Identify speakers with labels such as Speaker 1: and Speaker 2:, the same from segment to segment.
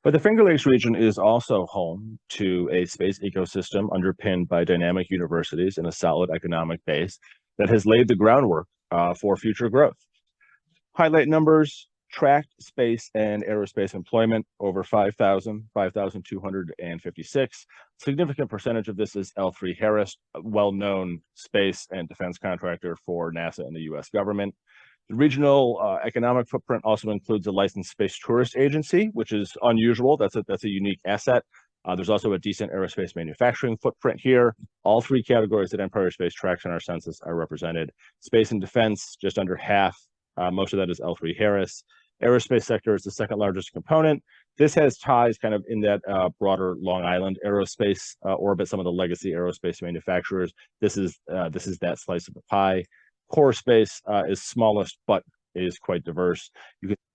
Speaker 1: But the Finger Lakes region is also home to a space ecosystem underpinned by dynamic universities and a solid economic base that has laid the groundwork for future growth. Highlight numbers: tracked space and aerospace employment over 5,256. Significant percentage of this is L3Harris, a well-known space and defense contractor for NASA and the US government. The regional economic footprint also includes a licensed space tourist agency, which is unusual. That's a unique asset. There's also a decent aerospace manufacturing footprint here. All three categories that Empire Space tracks in our census are represented. Space and defense, just under half. Most of that is L3Harris. Aerospace sector is the second largest component. This has ties kind of in that broader Long Island aerospace orbit, some of the legacy aerospace manufacturers. This is that slice of the pie. Core space is smallest, but is quite diverse.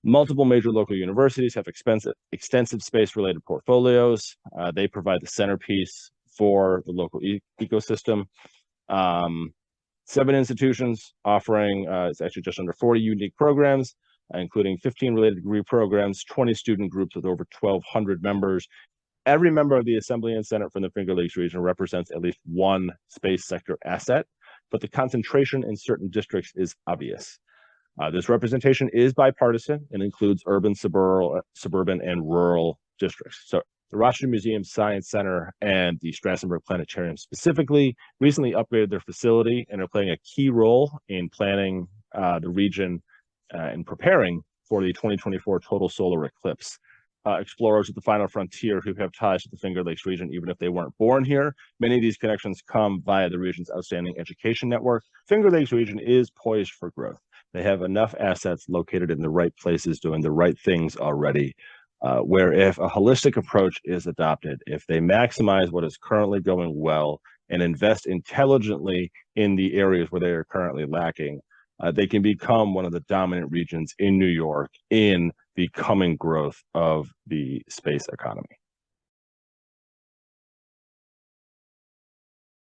Speaker 1: Multiple major local universities have extensive space-related portfolios. They provide the centerpiece for the local ecosystem. 7 institutions offering, it's actually just under 40 unique programs, including 15 related degree programs, 20 student groups with over 1,200 members. Every member of the Assembly and Senate from the Finger Lakes region represents at least one space sector asset, but the concentration in certain districts is obvious. This representation is bipartisan and includes urban, suburban, and rural districts. So the Rochester Museum Science Center and the Strassenberg Planetarium specifically recently upgraded their facility and are playing a key role in planning the region and preparing for the 2024 total solar eclipse. Explorers at the Final Frontier who have ties to the Finger Lakes region, even if they weren't born here. Many of these connections come via the region's outstanding education network. Finger Lakes region is poised for growth. They have enough assets located in the right places, doing the right things already, where if a holistic approach is adopted, if they maximize what is currently going well and invest intelligently in the areas where they are currently lacking, they can become one of the dominant regions in New York in the coming growth of the space economy.